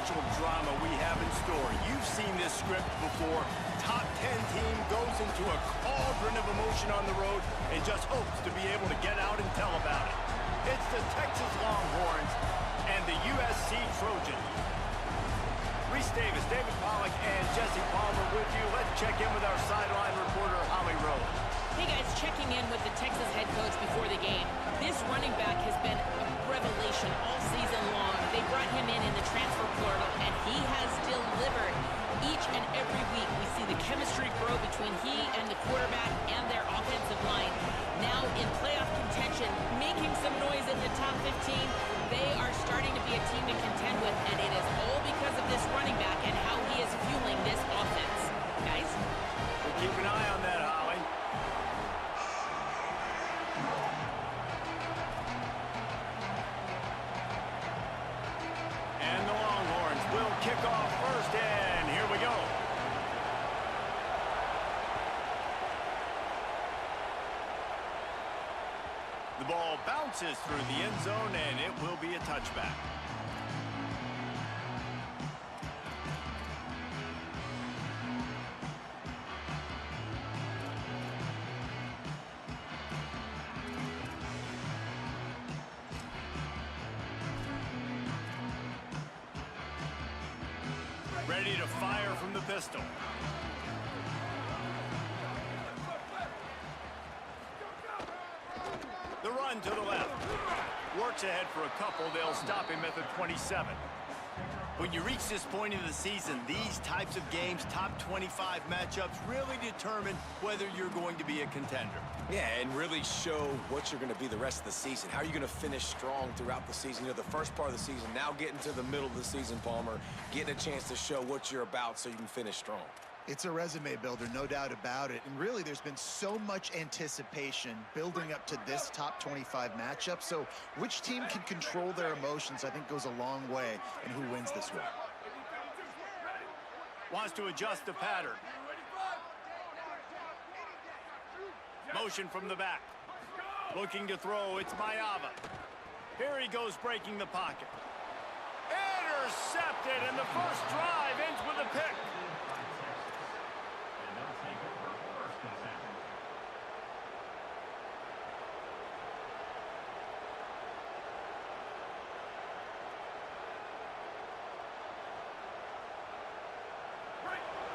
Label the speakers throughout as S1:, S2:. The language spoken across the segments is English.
S1: potential drama we have in store. You've seen this script before. Top 10 team goes into a cauldron of emotion on the road and just hopes to be able to get out and tell about it. It's the Texas Longhorns and the USC Trojans. Reese Davis, David Pollack, and Jesse Palmer with you. Let's check in with our sideline reporter, Holly Rowe.
S2: Hey guys, checking in with the Texas head coach before the game. This running back has been a revelation all season long. They brought him in the transfer portal, and he has delivered. Each and every week, we see the chemistry grow between he and the quarterback and their offensive line. Now in playoff contention, making some noise in the top 15, they are starting to be a team to contend with, and it is all because of this running back and how he is fueling this offense. Guys?
S1: We'll keep an eye on that, Holly. And the Longhorns will kick off first, and here we go. The ball bounces through the end zone, and it will be a touchback. Ready to fire from the pistol. The run to the left. Works ahead for a couple. They'll stop him at the 27. When you reach this point in the season, these types of games, top 25 matchups, really determine whether you're going to be a contender.
S3: Yeah, and really show what you're going to be the rest of the season. How are you going to finish strong throughout the season? You know, the first part of the season, now getting to the middle of the season, Palmer, getting a chance to show what you're about so you can finish strong.
S4: It's a resume builder, no doubt about it. And really, there's been so much anticipation building up to this top 25 matchup. So which team can control their emotions, I think, goes a long way in who wins this one.
S1: Wants to adjust the pattern. Motion from the back. Looking to throw, it's Mayava. Here he goes breaking the pocket. Intercepted, and the first drive ends with a pick.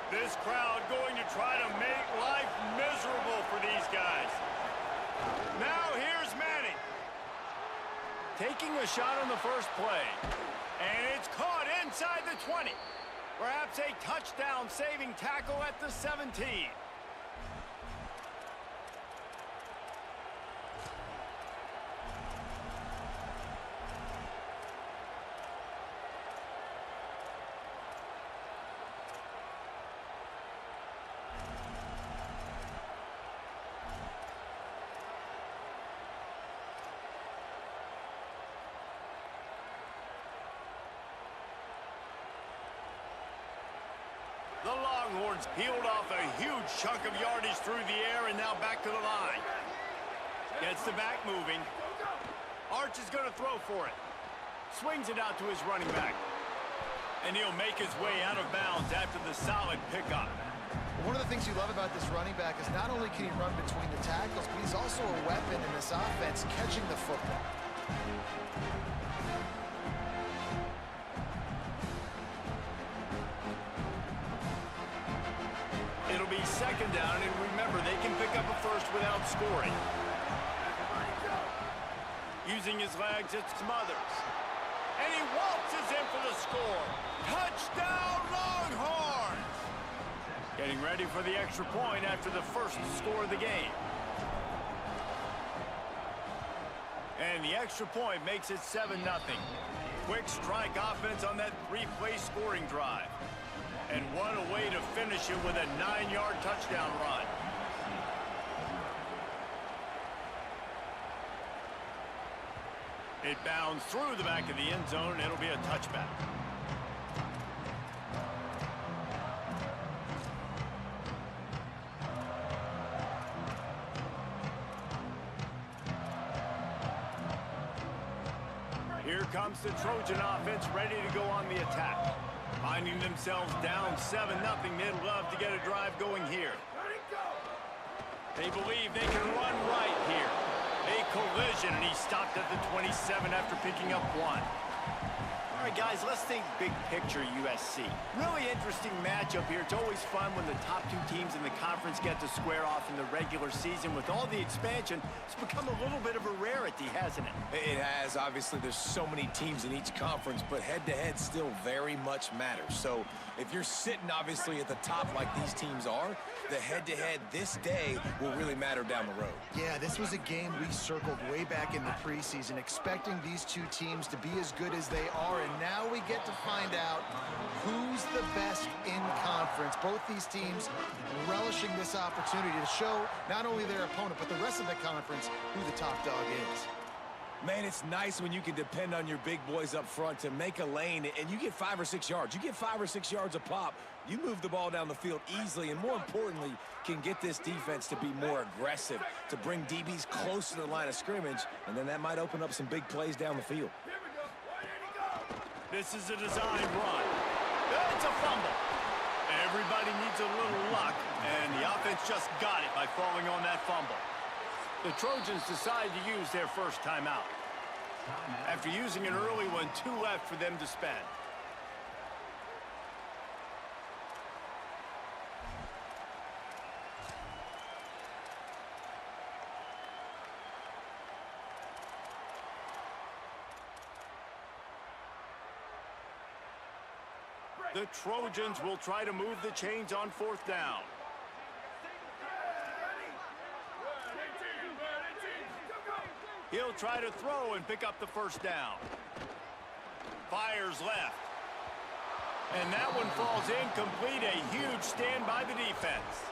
S1: This crowd going to try to make life miserable for these guys. Now here's Manning. Taking a shot on the first play. And it's caught inside the 20. Perhaps a touchdown-saving tackle at the 17. The Longhorns peeled off a huge chunk of yardage through the air and now back to the line. Gets the back moving. Arch is going to throw for it. Swings it out to his running back. And he'll make his way out of bounds after the solid pickup.
S4: One of the things you love about this running back is not only can he run between the tackles, but he's also a weapon in this offense catching the football.
S1: It'll be second down, and remember, they can pick up a first without scoring. Using his legs, it's Smothers. And he waltzes in for the score. Touchdown, Longhorns! Getting ready for the extra point after the first score of the game. And the extra point makes it 7-0. Quick strike offense on that three-play scoring drive. And what a way to finish it with a 9-yard touchdown run. It bounds through the back of the end zone. It'll be a touchback. Here comes the Trojan offense ready to go on the attack. Finding themselves down 7-0, they'd love to get a drive going here. They believe they can run right here. A collision, and he stopped at the 27 after picking up 1. All right, guys, let's think big picture USC. Really interesting matchup here. It's always fun when the top two teams in the conference get to square off in the regular season. With all the expansion, it's become a little bit of a rarity, hasn't it?
S3: It has. Obviously, there's so many teams in each conference, but head-to-head still very much matters. So if you're sitting, obviously, at the top like these teams are, the head-to-head this day will really matter down the road.
S4: Yeah, this was a game we circled way back in the preseason, expecting these two teams to be as good as they are, and now we get to find out who's the best in conference. Both these teams relishing this opportunity to show not only their opponent, but the rest of the conference who the top dog is.
S3: Man, it's nice when you can depend on your big boys up front to make a lane, and you get 5 or 6 yards. You get 5 or 6 yards a pop, you move the ball down the field easily, and more importantly, can get this defense to be more aggressive, to bring DBs close to the line of scrimmage, and then that might open up some big plays down the field.
S1: This is a designed run. It's a fumble. Everybody needs a little luck, and the offense just got it by falling on that fumble. The Trojans decide to use their first timeout. After using an early one, 2 left for them to spend. The Trojans will try to move the chains on 4th down. He'll try to throw and pick up the first down. Fires left. And that one falls incomplete. A huge stand by the defense.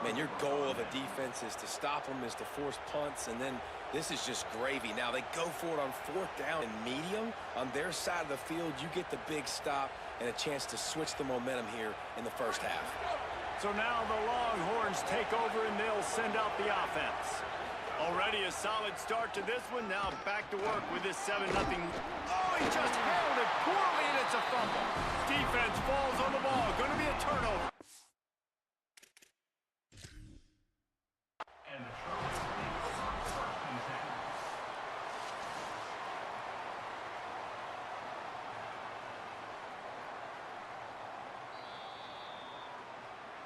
S3: Man, your goal of a defense is to stop them, is to force punts, and then this is just gravy. Now, they go for it on 4th down and medium. On their side of the field, you get the big stop and a chance to switch the momentum here in the first half.
S1: So now the Longhorns take over, and they'll send out the offense. Already a solid start to this one. Now back to work with this 7-0. Oh, he just handled it poorly, and it's a fumble. Defense falls on the ball. Going to be a turnover.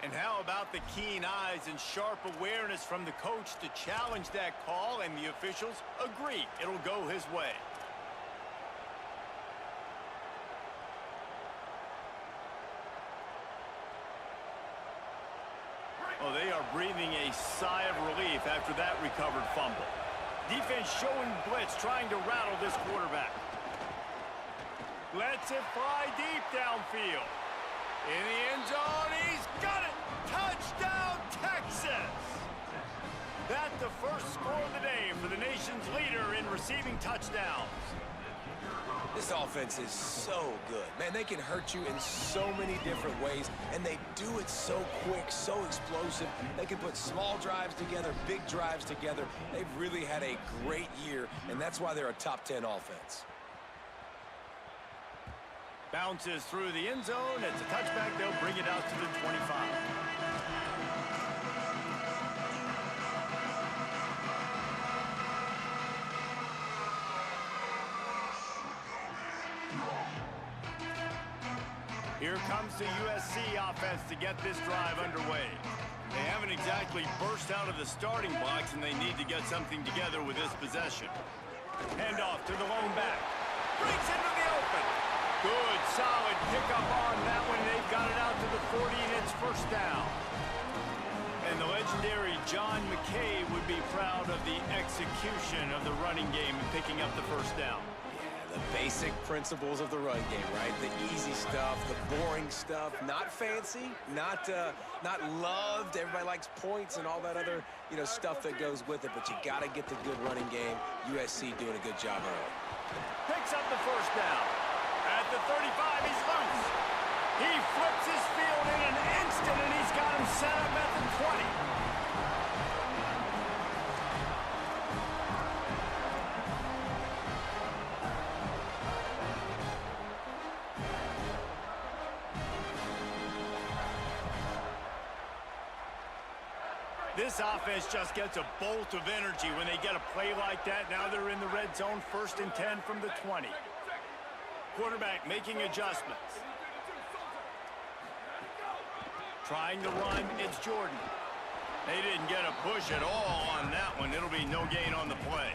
S1: And how about the keen eyes and sharp awareness from the coach to challenge that call, and the officials agree it'll go his way. Oh, they are breathing a sigh of relief after that recovered fumble. Defense showing blitz, trying to rattle this quarterback. Lets it fly deep downfield. In the end zone, he's got it! Touchdown, Texas! That's the first score of the day for the nation's leader in receiving touchdowns.
S3: This offense is so good. Man, they can hurt you in so many different ways, and they do it so quick, so explosive. They can put small drives together, big drives together. They've really had a great year, and that's why they're a top 10 offense.
S1: Bounces through the end zone. It's a touchback. They'll bring it out to the 25. Here comes the USC offense to get this drive underway. They haven't exactly burst out of the starting blocks, and they need to get something together with this possession. Handoff to the lone back. Breaks into the open. Good, solid pickup on that one. They've got it out to the 40, and it's first down. And the legendary John McKay would be proud of the execution of the running game and picking up the first down.
S3: Yeah, the basic principles of the run game, right? The easy stuff, the boring stuff, not fancy, not loved. Everybody likes points and all that other, stuff that goes with it, but you got to get the good running game. USC doing a good job early.
S1: Picks up the first down. At the 35, he's loose. He flips his field in an instant, and he's got him set up at the 20. This offense just gets a bolt of energy when they get a play like that. Now they're in the red zone, 1st and 10 from the 20. Quarterback making adjustments. Trying to run, it's Jordan. They didn't get a push at all on that one. It'll be no gain on the play.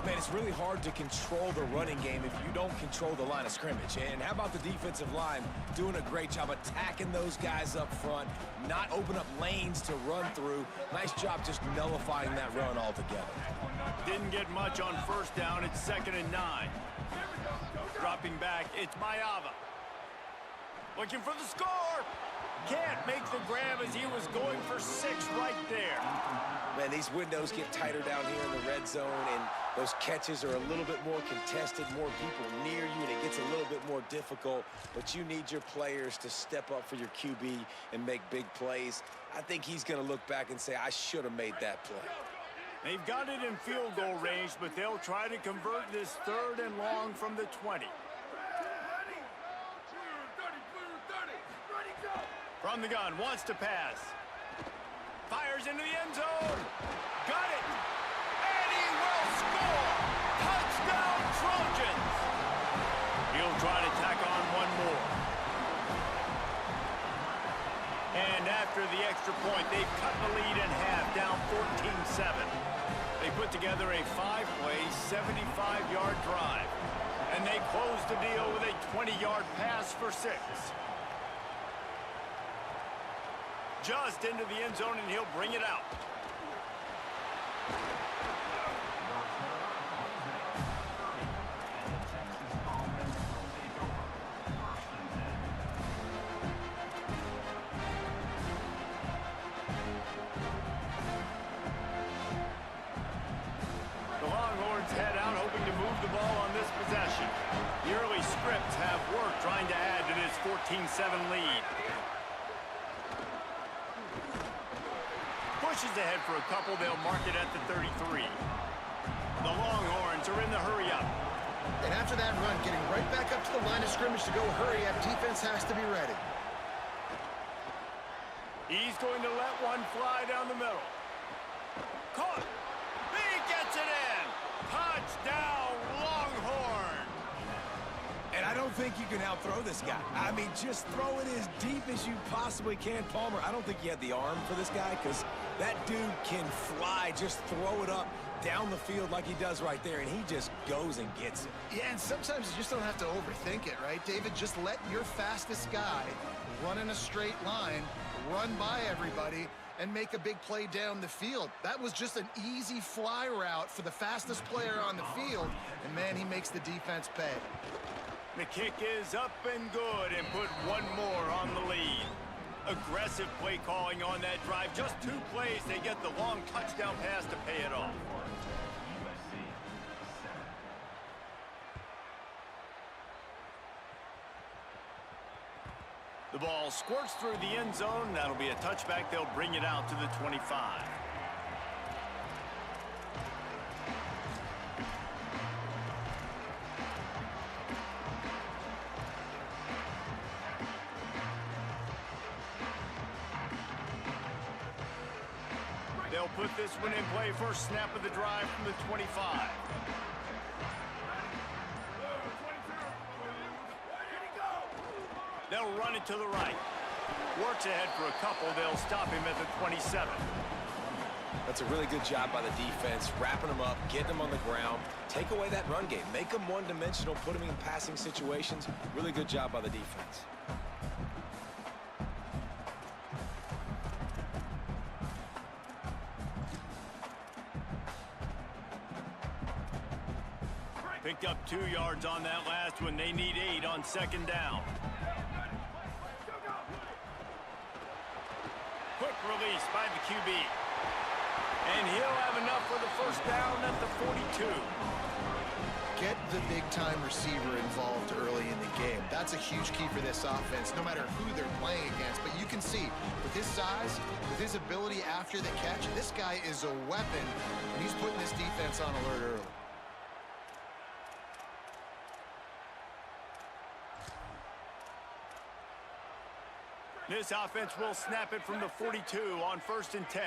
S3: Man, it's really hard to control the running game if you don't control the line of scrimmage. And how about the defensive line doing a great job attacking those guys up front, not open up lanes to run through. Nice job just nullifying that run altogether.
S1: Didn't get much on 1st down. It's 2nd and 9. Dropping back, it's Mayava. Looking for the score. Can't make the grab as he was going for 6 right there.
S3: Man, these windows get tighter down here in the red zone, and those catches are a little bit more contested, more people near you, and it gets a little bit more difficult. But you need your players to step up for your QB and make big plays. I think he's going to look back and say, I should have made that play.
S1: They've got it in field goal range, but they'll try to convert this 3rd and long from the 20. From the gun, wants to pass. Fires into the end zone. Got it. And he will score. Touchdown, Trojans. He'll try to tack on one more. And after the extra point, they've cut the lead in half, down 14-7. They put together a 5-play, 75-yard drive. And they close the deal with a 20-yard pass for 6. Just into the end zone, and he'll bring it out. The Longhorns head out, hoping to move the ball on this possession. The early scripts have worked trying to add to this 14-7 lead. Pushes ahead for a couple. They'll mark it at the 33. The Longhorns are in the hurry-up.
S5: And after that run, getting right back up to the line of scrimmage to go hurry up, defense has to be ready.
S1: He's going to let one fly down the middle. Caught. He gets it in. Touchdown, Longhorn.
S3: And I don't think you can outthrow this guy. I mean, just throw it as deep as you possibly can, Palmer. I don't think you had the arm for this guy because that dude can fly. Just throw it up down the field like he does right there, and he just goes and gets it.
S5: Yeah, and sometimes you just don't have to overthink it, right, David? Just let your fastest guy run in a straight line, run by everybody, and make a big play down the field. That was just an easy fly route for the fastest player on the field, and, man, he makes the defense pay.
S1: The kick is up and good, and put one more on the lead. Aggressive play calling on that drive. Just 2 plays, they get the long touchdown pass to pay it off. The ball squirts through the end zone. That'll be a touchback. They'll bring it out to the 25. They'll put this one in play. First snap of the drive from the 25. They'll run it to the right. Works ahead for a couple. They'll stop him at the 27.
S3: That's a really good job by the defense, wrapping them up, getting them on the ground. Take away that run game. Make them one-dimensional, put them in passing situations. Really good job by the defense.
S1: Picked up 2 yards on that last one. They need 8 on 2nd down. Quick release by the QB. And he'll have enough for the first down at the 42.
S5: Get the big-time receiver involved early in the game. That's a huge key for this offense, no matter who they're playing against. But you can see, with his size, with his ability after the catch, this guy is a weapon, and he's putting this defense on alert early.
S1: This offense will snap it from the 42 on 1st and 10.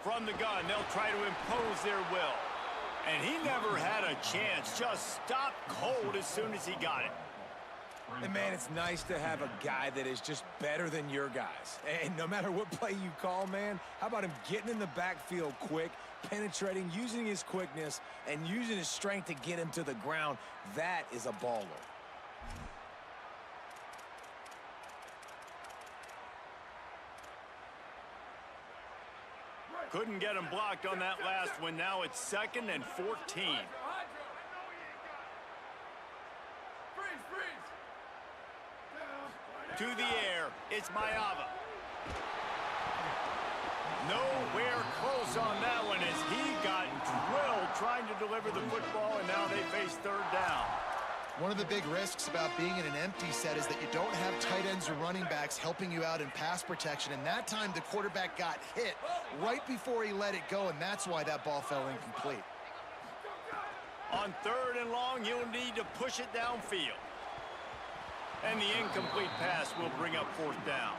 S1: From the gun, they'll try to impose their will. And he never had a chance. Just stopped cold as soon as he got it.
S3: And, man, it's nice to have a guy that is just better than your guys. And no matter what play you call, man, how about him getting in the backfield quick, penetrating, using his quickness, and using his strength to get him to the ground? That is a baller.
S1: Couldn't get him blocked on that last one. Now it's 2nd and 14. To the air, it's Mayava. Nowhere close on that one as he got drilled trying to deliver the football, and now they face 3rd down.
S5: One of the big risks about being in an empty set is that you don't have tight ends or running backs helping you out in pass protection. And that time, the quarterback got hit right before he let it go, and that's why that ball fell incomplete.
S1: On 3rd and long, you'll need to push it downfield. And the incomplete pass will bring up 4th down.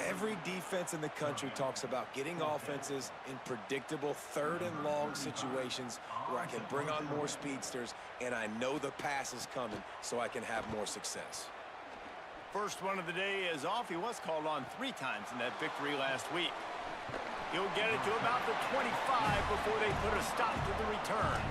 S3: Every defense in the country talks about getting offenses in predictable 3rd and long situations where I can bring on more speedsters and I know the pass is coming so I can have more success.
S1: First one of the day is off. He was called on 3 times in that victory last week. He'll get it to about the 25 before they put a stop to the return.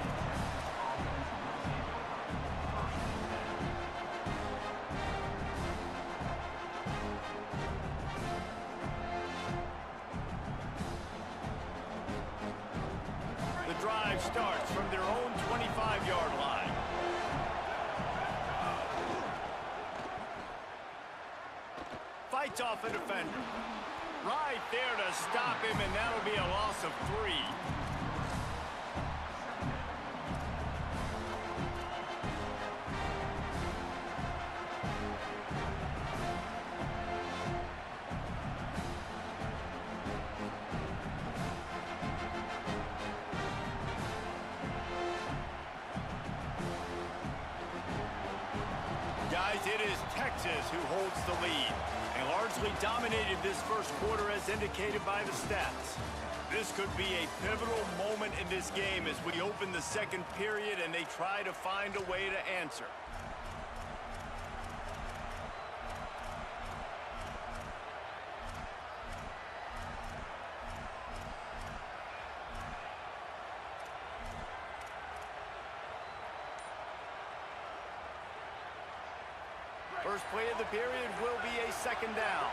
S1: Drive starts from their own 25-yard line. Fights off a defender. Right there to stop him, and that'll be a loss of 3. Guys, it is Texas who holds the lead and largely dominated this first quarter as indicated by the stats. This could be a pivotal moment in this game as we open the 2nd period and they try to find a way to answer. First play of the period will be a 2nd down.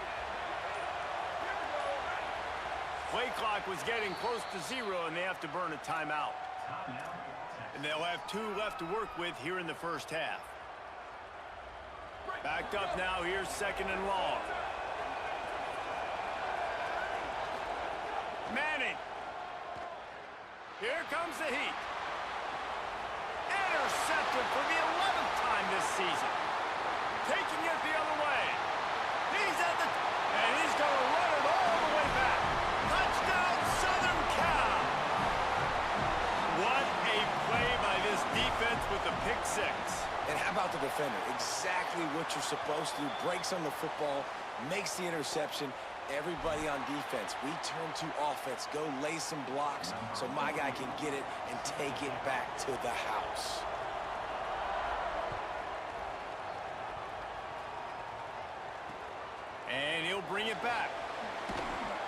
S1: Play clock was getting close to 0, and they have to burn a timeout. And they'll have 2 left to work with here in the first half. Backed up now, here's 2nd and long. Manning. Here comes the heat. Intercepted for the 11th time this season. Taking it the other way. He's at the... and he's going to run it all the way back. Touchdown, Southern Cal. What a play by this defense with the pick 6.
S3: And how about the defender? Exactly what you're supposed to do. Breaks on the football, makes the interception. Everybody on defense, we turn to offense. Go lay some blocks so my guy can get it and take it back to the house.
S1: And he'll bring it back.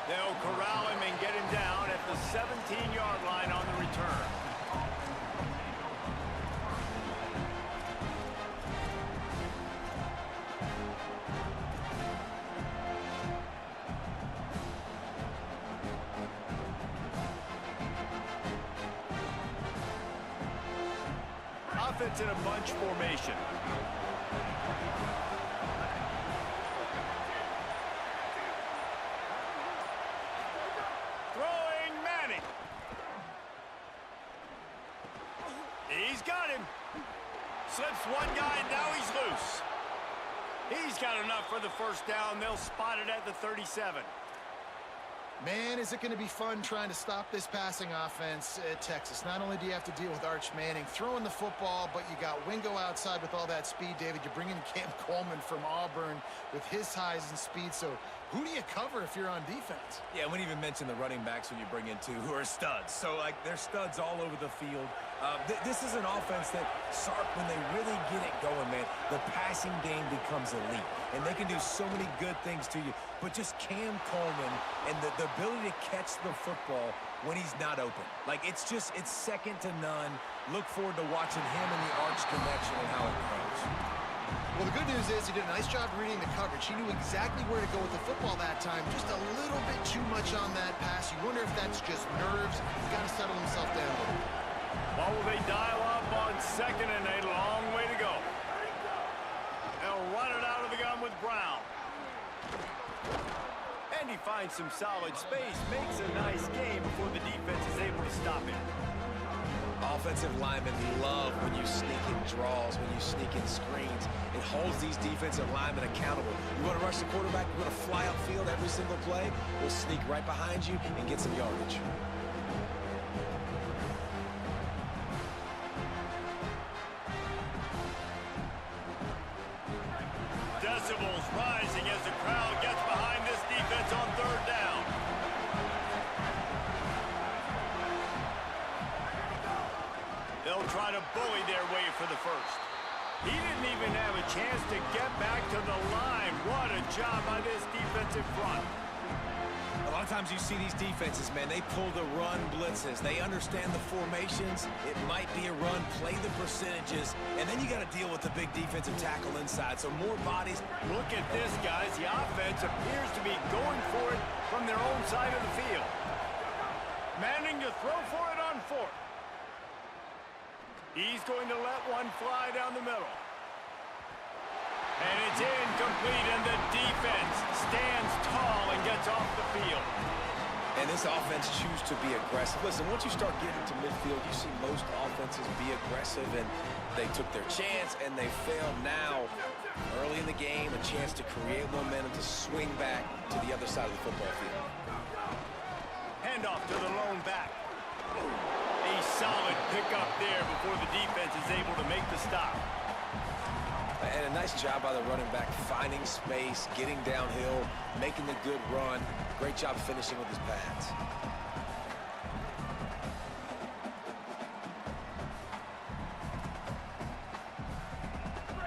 S1: They'll corral him and get him down at the 17-yard line on the return. Offense in a bunch formation. Throwing Manning. He's got him. Slips one guy, and now he's loose. He's got enough for the first down. They'll spot it at the 37.
S5: Man, is it going to be fun trying to stop this passing offense at Texas. Not only do you have to deal with Arch Manning throwing the football, but you got Wingo outside with all that speed, David. You're bringing Cam Coleman from Auburn with his size and speed. So who do you cover if you're on defense?
S3: Yeah, we didn't even mention the running backs when you bring in two who are studs. So, like, they're studs all over the field. This is an offense that, Sark, when they really get it going, man, the passing game becomes elite. And they can do so many good things to you. But just Cam Coleman and the ability to catch the football when he's not open. Like, it's second to none. Look forward to watching him and the Arch connection and how it grows.
S5: Well, the good news is he did a nice job reading the coverage. He knew exactly where to go with the football that time. Just a little bit too much on that pass. You wonder if that's just nerves. He's got to settle himself down a little bit.
S1: What will they dial up on second and a long way to go? They'll run it out of the gun with Brown. And he finds some solid space, makes a nice game before the defense is able to stop him.
S3: Offensive linemen love when you sneak in draws, when you sneak in screens. It holds these defensive linemen accountable. You want to rush the quarterback, you want to fly upfield every single play, we'll sneak right behind you and get some yardage.
S1: Decibels rising as the crowd gets behind this defense on third down. They'll try to bully their way for the first. He didn't even have a chance to get back to the line. What a job by this defensive front.
S3: A lot of times you see these defenses, man, they pull the run blitzes. They understand the formations. It might be a run, play the percentages, and then you got to deal with the big defensive tackle inside. So more bodies.
S1: Look at this, guys. The offense appears to be going for it from their own side of the field. Manning to throw for it on fourth. He's going to let one fly down the middle. And it's incomplete, and the defense stands tall and gets off the field.
S3: And this offense chooses to be aggressive. Listen, once you start getting to midfield, you see most offenses be aggressive, and they took their chance, and they failed. Now, early in the game, a chance to create momentum, to swing back to the other side of the football field.
S1: Handoff to the lone back. A solid pickup there before the defense is able to make the stop.
S3: And a nice job by the running back, finding space, getting downhill, making the good run. Great job finishing with his pads.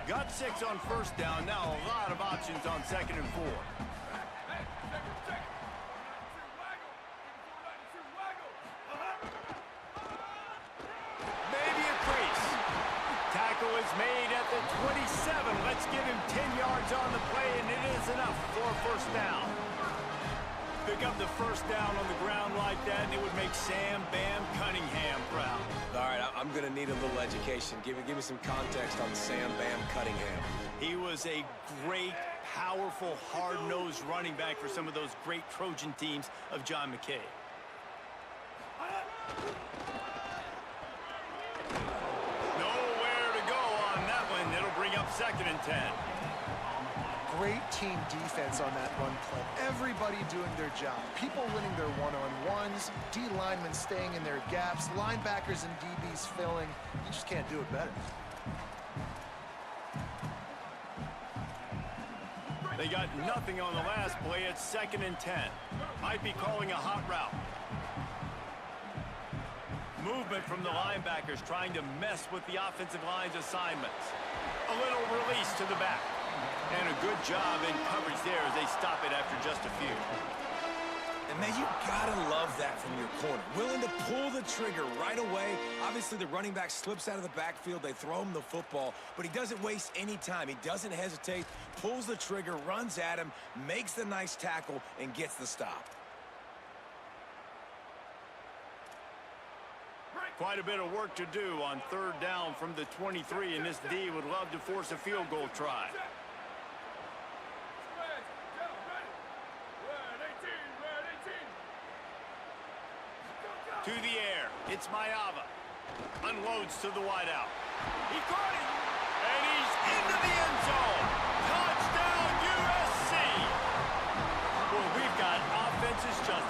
S1: Got 6 on first down. Now a lot of options on second and 4. Is made at the 27. Let's give him 10 yards on the play, and it is enough for a first down. Pick up the first down on the ground like that, and it would make Sam Bam Cunningham proud.
S3: All right, I'm going to need a little education. Give me some context on Sam Bam Cunningham.
S1: He was a great, powerful, hard-nosed running back for some of those great Trojan teams of John McKay. Second and 10.
S5: Great team defense on that run play. Everybody doing their job. People winning their one-on-ones, D linemen staying in their gaps, linebackers and DBs filling. You just can't do it better.
S1: They got nothing on the last play. It's second and 10. Might be calling a hot route. Movement from the linebackers trying to mess with the offensive line's assignments. A little release to the back. And a good job in coverage there as they stop it after just a few.
S3: And, man, you gotta love that from your corner. Willing to pull the trigger right away. Obviously, the running back slips out of the backfield. They throw him the football, but he doesn't waste any time. He doesn't hesitate, pulls the trigger, runs at him, makes the nice tackle, and gets the stop.
S1: Quite a bit of work to do on third down from the 23, and this D would love to force a field goal try. To the air, it's Mayava. Unloads to the wideout. He caught it, and he's into the end zone. Touchdown, USC! Well, we've got offenses just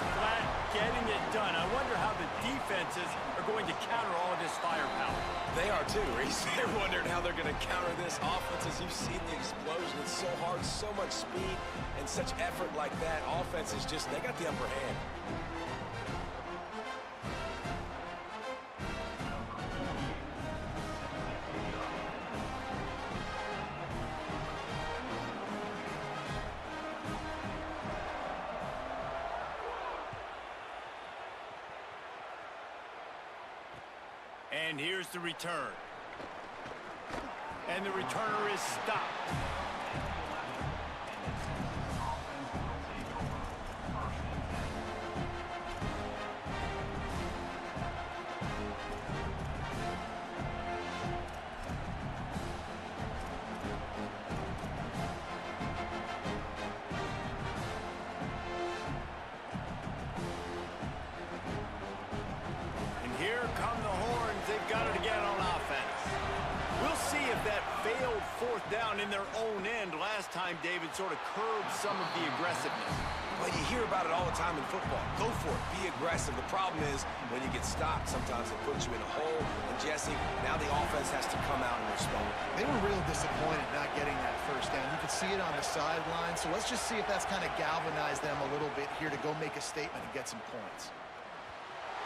S3: they are too, Reese. They're wondering how they're going to counter this offense. As you've seen the explosion, it's so hard, so much speed, and such effort like that. Offense is just, they got the upper hand.
S1: And here's the return. And the returner is stopped. Here come the horns. They've got it again on offense. We'll see if that failed fourth down in their own end last time, David, sort of curbed some of the aggressiveness.
S3: Well, you hear about it all the time in football. Go for it. Be aggressive. The problem is when you get stopped, sometimes it puts you in a hole. And, Jesse, now the offense has to come out and respond.
S4: They were real disappointed not getting that first down. You could see it on the sideline. So let's just see if that's kind of galvanized them a little bit here to go make a statement and get some points.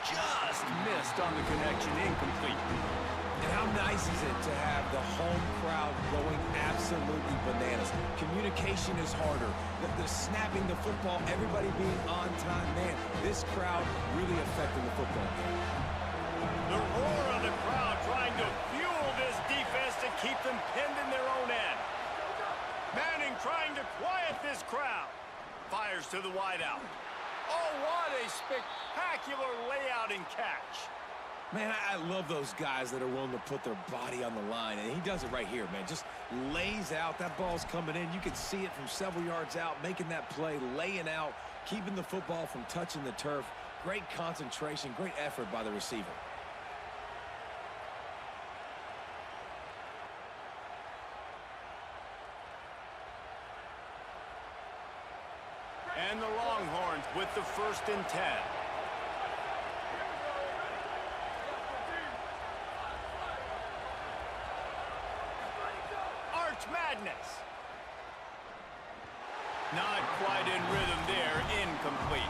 S1: Just missed on the connection, incomplete.
S3: And how nice is it to have the home crowd going absolutely bananas? Communication is harder. The snapping the football, everybody being on time. Man, this crowd really affecting the football game.
S1: The roar of the crowd trying to fuel this defense to keep them pinned in their own end. Manning trying to quiet this crowd. Fires to the wideout. Oh, what a spectacular layout and catch.
S3: Man, I love those guys that are willing to put their body on the line, and he does it right here, man. Just lays out. That ball's coming in. You can see it from several yards out, making that play, laying out, keeping the football from touching the turf. Great concentration, great effort by the receiver.
S1: And the Longhorns with the 1st and 10. Arch Madness. Not quite in rhythm there, incomplete.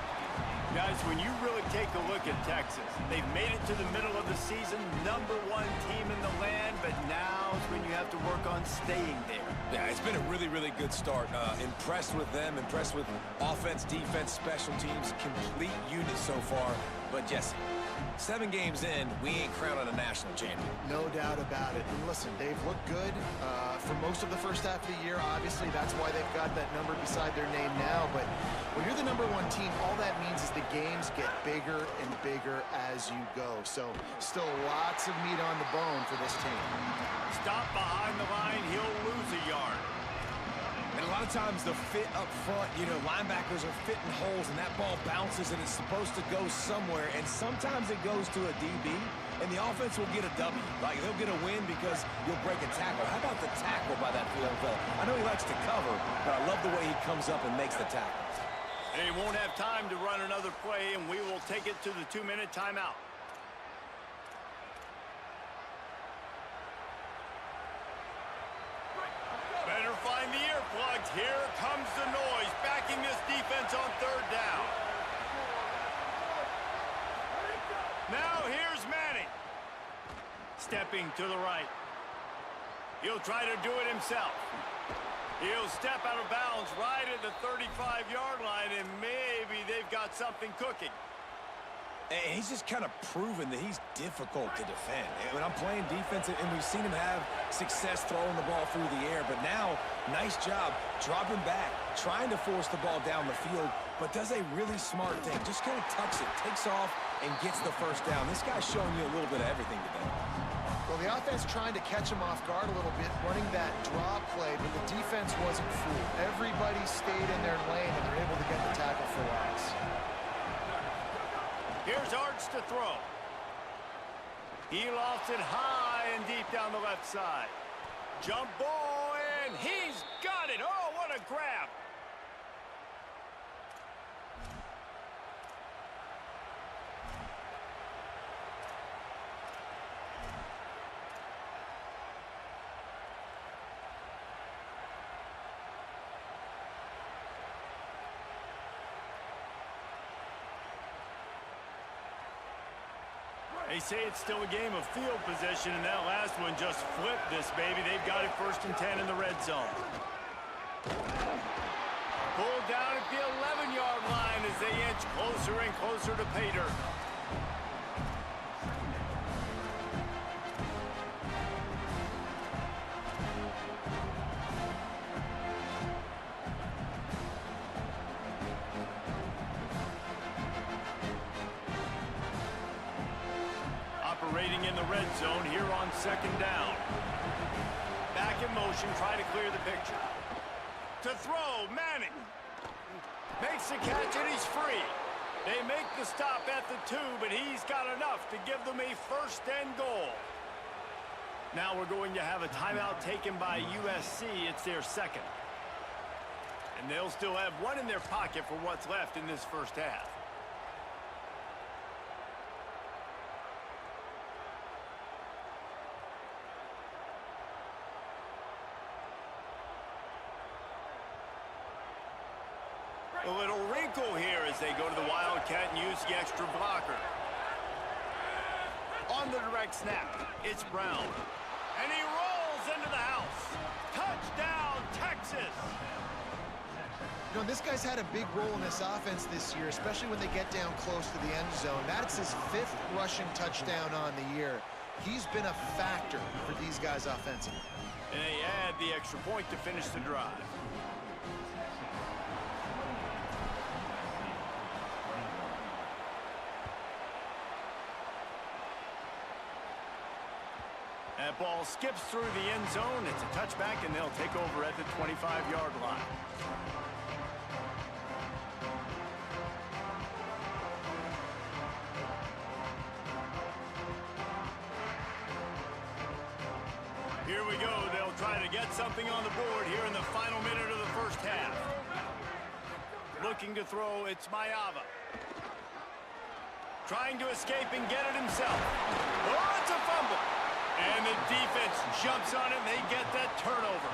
S1: Guys, when you really take a look at Texas, they've made it to the middle of the season, #1 team in the land, but now is when you have to work on staying there.
S3: Yeah, it's been a really, really good start. Impressed with them, impressed with offense, defense, special teams, complete unit so far. But Jesse, 7 games in, we ain't crowned a national champion.
S4: No doubt about it. And listen, they've looked good for most of the first half of the year. Obviously, that's why they've got that number beside their name now. But when you're the #1 team, all that means is the games get bigger and bigger as you go. So still lots of meat on the bone for this team.
S1: Stop behind the line, he'll lose a yard.
S3: And a lot of times the fit up front, you know, linebackers are fitting holes and that ball bounces and it's supposed to go somewhere. And sometimes it goes to a DB and the offense will get a W. Like they'll get a win because you'll break a tackle. How about the tackle by that field fella? I know he likes to cover, but I love the way he comes up and makes the tackle.
S1: They won't have time to run another play, and we will take it to the 2-minute timeout. Better find the earplugs. Here comes the noise, backing this defense on 3rd down. Now here's Manning. Stepping to the right. He'll try to do it himself. He'll step out of bounds right at the 35-yard line, and maybe they've got something cooking.
S3: And he's just kind of proven that he's difficult to defend. When I'm playing defense, and we've seen him have success throwing the ball through the air, but now, nice job dropping back, trying to force the ball down the field, but does a really smart thing. Just kind of tucks it, takes off, and gets the first down. This guy's showing you a little bit of everything today.
S4: Well, the offense trying to catch him off guard a little bit, running that draw play, but the defense wasn't fooled. Everybody stayed in their lane, and they're able to get the tackle for loss.
S1: Here's Arch to throw. He lofts it high and deep down the left side. Jump ball, and he's got it. Oh, what a grab. They say it's still a game of field position, and that last one just flipped this baby. They've got it 1st and 10 in the red zone. Pulled down at the 11-yard line as they inch closer and closer to pay dirt. Operating in the red zone here on 2nd down. Back in motion, try to clear the picture. To throw, Manning. Makes the catch and he's free. They make the stop at the 2, but he's got enough to give them a 1st and goal. Now we're going to have a timeout taken by USC. It's their 2nd. And they'll still have one in their pocket for what's left in this 1st half. A little wrinkle here as they go to the Wildcat and use the extra blocker. On the direct snap, it's Brown. And he rolls into the house. Touchdown, Texas!
S4: You know, this guy's had a big role in this offense this year, especially when they get down close to the end zone. That's his 5th rushing touchdown on the year. He's been a factor for these guys offensively.
S1: And they add the extra point to finish the drive. That ball skips through the end zone. It's a touchback, and they'll take over at the 25-yard line. Here we go. They'll try to get something on the board here in the final minute of the 1st half. Looking to throw, it's Mayava. Trying to escape and get it himself. Oh, it's a fumble. And the defense jumps on it, and they get that turnover.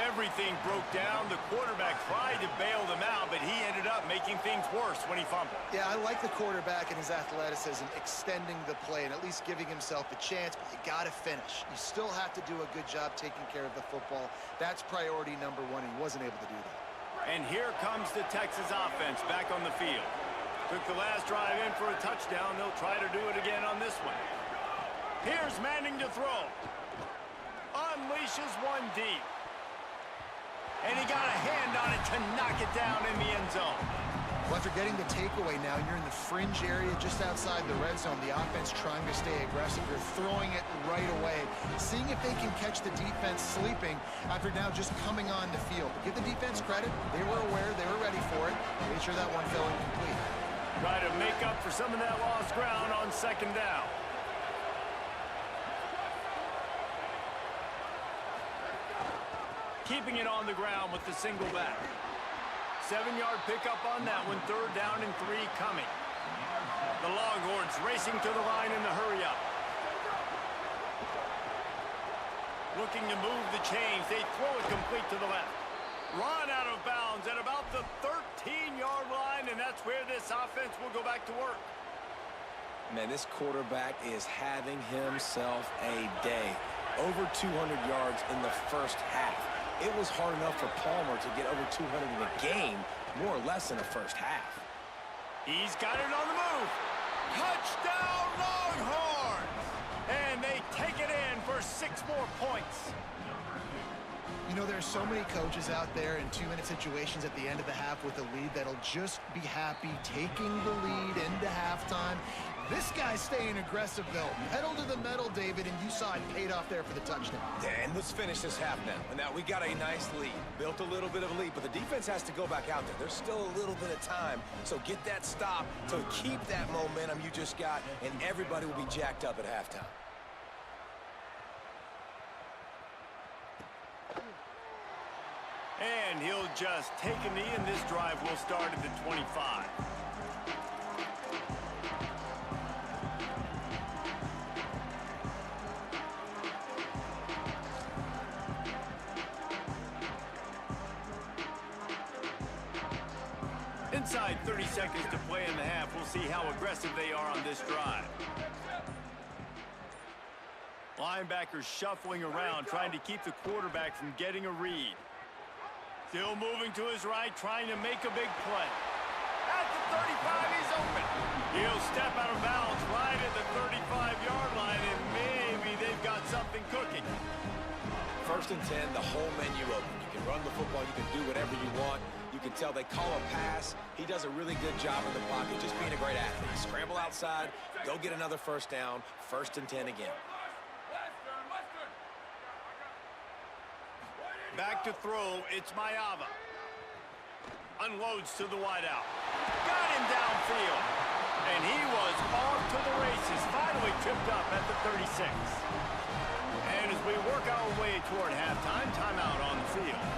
S1: Everything broke down. The quarterback tried to bail them out, but he ended up making things worse when he fumbled.
S4: Yeah, I like the quarterback and his athleticism, extending the play and at least giving himself a chance, but you got to finish. You still have to do a good job taking care of the football. That's priority number 1. He wasn't able to do that.
S1: And here comes the Texas offense back on the field. Took the last drive in for a touchdown. They'll try to do it again on this one. Here's Manning to throw. Unleashes one deep. And he got a hand on it to knock it down in the end zone.
S4: Well, after getting the takeaway now, you're in the fringe area just outside the red zone. The offense trying to stay aggressive. You're throwing it right away, seeing if they can catch the defense sleeping after now just coming on the field. But give the defense credit. They were aware. They were ready for it. Made sure that one fell incomplete.
S1: Try to make up for some of that lost ground on 2nd down. Keeping it on the ground with the single back. 7-yard pickup on that one. 3rd down and 3 coming. The Longhorns racing to the line in the hurry-up. Looking to move the chains. They throw it complete to the left. Run out of bounds at about the 13-yard line, and that's where this offense will go back to work.
S3: Man, this quarterback is having himself a day. Over 200 yards in the 1st half. It was hard enough for Palmer to get over 200 in a game, more or less in the 1st half.
S1: He's got it on the move. Touchdown, Longhorns! And they take it in for 6 more points.
S4: You know, there's so many coaches out there in 2-minute situations at the end of the half with a lead that'll just be happy taking the lead into halftime. This guy's staying aggressive, though. Pedal to the metal, David, and you saw it paid off there for the touchdown.
S3: And let's finish this half now. And now we got a nice lead. Built a little bit of a lead, but the defense has to go back out there. There's still a little bit of time. So get that stop to keep that momentum you just got, and everybody will be jacked up at halftime.
S1: And he'll just take a knee, and this drive will start at the 25. Inside 30 seconds to play in the half. We'll see how aggressive they are on this drive. linebackers shuffling around, trying to keep the quarterback from getting a read. Still moving to his right, trying to make a big play. At the 35, he's open. He'll step out of bounds right at the 35-yard line, and maybe they've got something cooking.
S3: 1st and 10, the whole menu open. You can run the football, you can do whatever you want. You can tell they call a pass. He does a really good job in the pocket, just being a great athlete. Scramble outside, go get another 1st down, 1st and 10 again.
S1: Back to throw, it's Mayava. Unloads to the wideout. Got him downfield. And he was off to the races, finally tripped up at the 36. And as we work our way toward halftime, timeout on the field.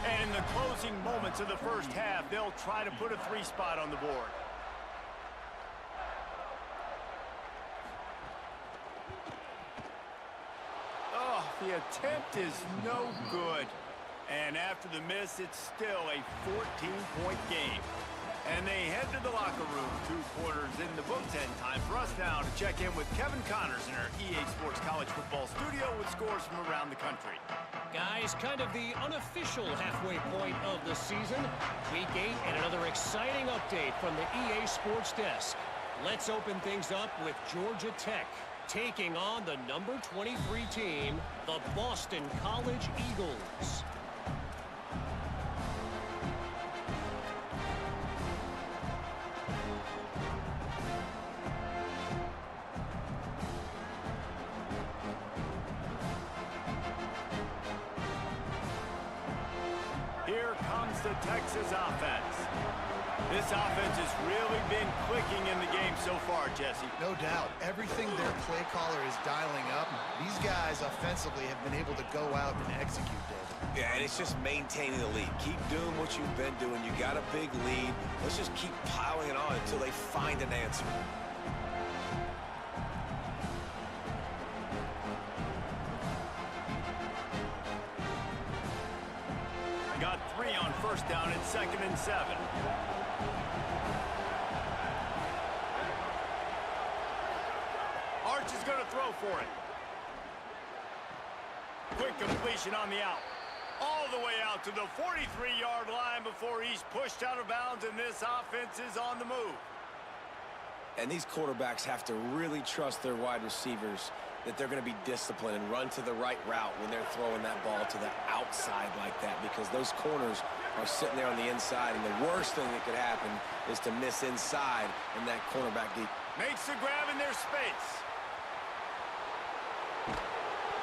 S1: And in the closing moments of the first half, they'll try to put a 3-spot on the board. The attempt is no good. And after the miss, it's still a 14-point game. And they head to the locker room. 2 quarters in the books, and time for us now to check in with Kevin Connors in our EA Sports College Football studio with scores from around the country.
S6: Guys, kind of the unofficial halfway point of the season. Week 8 and another exciting update from the EA Sports desk. Let's open things up with Georgia Tech taking on the number 23 team, the Boston College Eagles.
S1: Here comes the Texas offense. This offense has really been clicking in the game so far, Jesse.
S5: No doubt. Everything their play caller is dialing up, these guys offensively have been able to go out and execute, David.
S3: Yeah, and it's just maintaining the lead. Keep doing what you've been doing. You got a big lead. Let's just keep piling it on until they find an answer.
S1: Got 3 on 1st down and 2nd and 7. Arch is going to throw for it. Quick completion on the out. All the way out to the 43-yard line before he's pushed out of bounds, and this offense is on the move.
S3: And these quarterbacks have to really trust their wide receivers that they're going to be disciplined and run to the right route when they're throwing that ball to the outside like that, because those corners are sitting there on the inside, and the worst thing that could happen is to miss inside and that cornerback deep.
S1: Makes the grab in their space.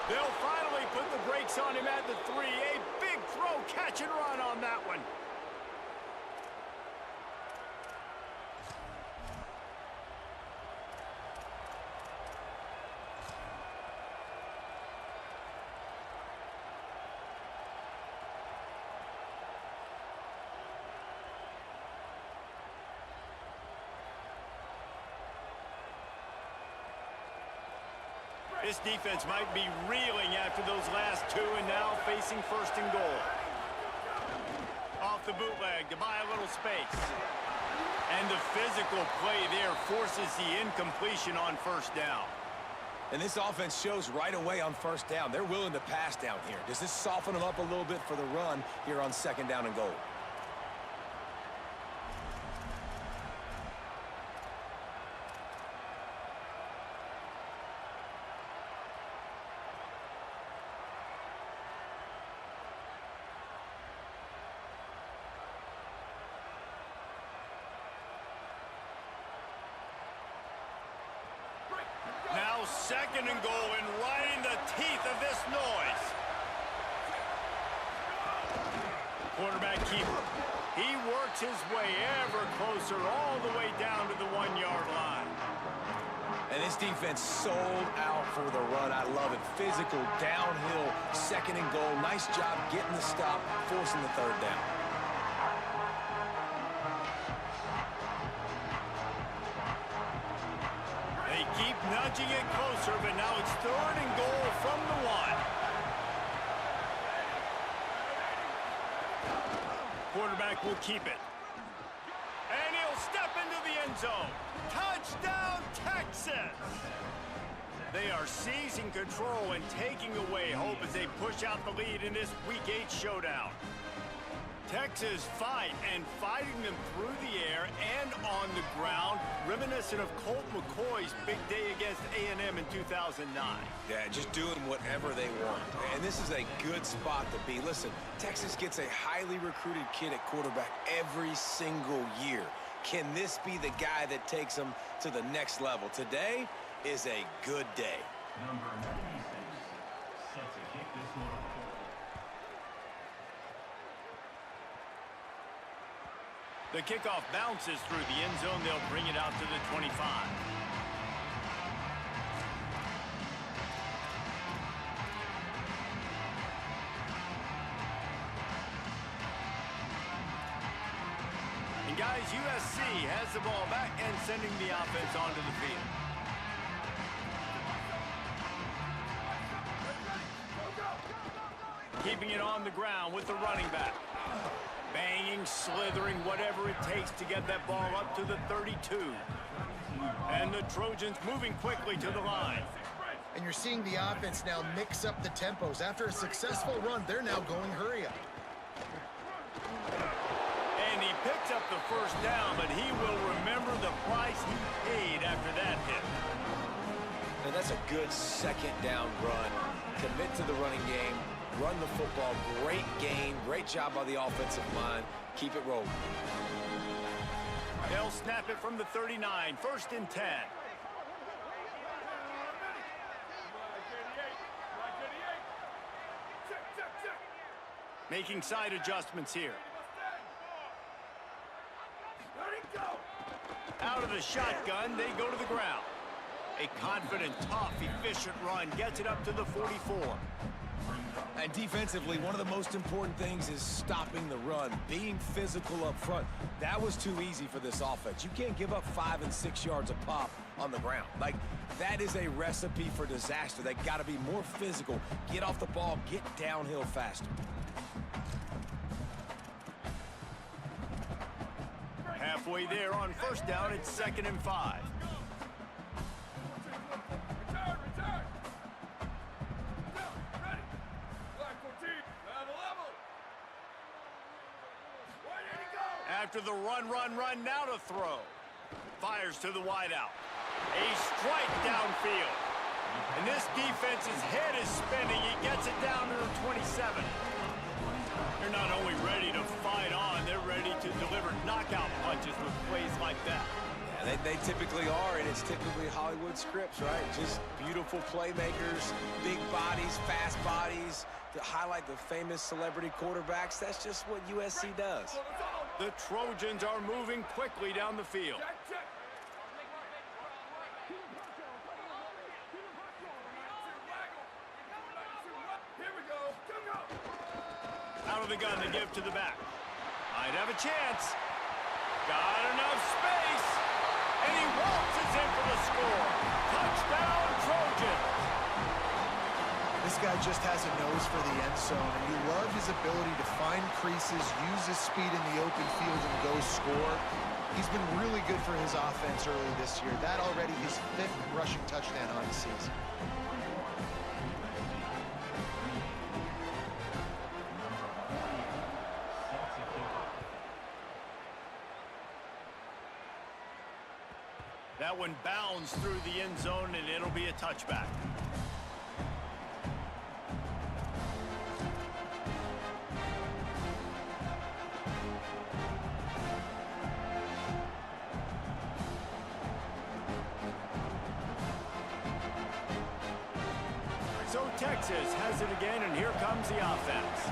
S1: They'll finally put the brakes on him at the 3. A big throw, catch and run on that one. This defense might be reeling after those last 2 and now facing 1st and goal. Off the bootleg to buy a little space. And the physical play there forces the incompletion on 1st down.
S3: And this offense shows right away on 1st down. They're willing to pass down here. Does this soften them up a little bit for the run here on 2nd down and goal?
S1: Now 2nd and goal, and right in the teeth of this noise. Quarterback keeper. He works his way ever closer all the way down to the 1-yard line.
S3: And this defense sold out for the run. I love it. Physical, downhill, 2nd and goal. Nice job getting the stop, forcing the 3rd down.
S1: They keep nudging it closer, but now it's 3rd and goal from the 1. Quarterback will keep it. And he'll end zone. Touchdown, Texas! They are seizing control and taking away hope as they push out the lead in this Week 8 showdown. Texas fighting them through the air and on the ground, reminiscent of Colt McCoy's big day against A&M in 2009.
S3: Yeah, just doing whatever they want. And this is a good spot to be. Listen, Texas gets a highly recruited kid at quarterback every single year. Can this be the guy that takes them to the next level? Today is a good day.
S7: Number 96, set to kick this one.
S1: The kickoff bounces through the end zone. They'll bring it out to the 25. And guys, USC has the ball back and sending the offense onto the field. Keeping it on the ground with the running back. Banging, slithering, whatever it takes to get that ball up to the 32. And the Trojans moving quickly to the line.
S5: And you're seeing the offense now mix up the tempos. After a successful run, they're now going hurry up.
S1: And he picks up the first down, but he will remember the price he paid after that hit.
S3: And that's a good second down run. Commit to the running game. Run the football. Great game. Great job by the offensive line. Keep it rolling.
S1: They'll snap it from the 39. 1st and 10. Making side adjustments here. Out of the shotgun, they go to the ground. A confident, tough, efficient run gets it up to the 44.
S3: And defensively, one of the most important things is stopping the run, being physical up front. That was too easy for this offense. You can't give up 5 and 6 yards a pop on the ground. Like, that is a recipe for disaster. They got to be more physical, get off the ball, get downhill faster.
S1: Halfway there on 1st down, it's 2nd and 5. After the run, now to throw. Fires to the wideout. A strike downfield. And this defense's head is spinning. He gets it down to the 27. They're not only ready to fight on, they're ready to deliver knockout punches with plays like that.
S3: Yeah, they typically are, and it's typically Hollywood scripts, right? Just beautiful playmakers, big bodies, fast bodies, to highlight the famous celebrity quarterbacks. That's just what USC does.
S1: The Trojans are moving quickly down the field. Out of the gun to give to the back. Might have a chance. Got enough space. And he waltzes in for the score. Touchdown, Trojans.
S5: This guy just has a nose for the end zone, and you love his ability to find creases, use his speed in the open field, and go score. He's been really good for his offense early this year. That already his 5th rushing touchdown on the season.
S1: That one bounds through the end zone, and it'll be a touchback. So Texas has it again, and here comes the offense.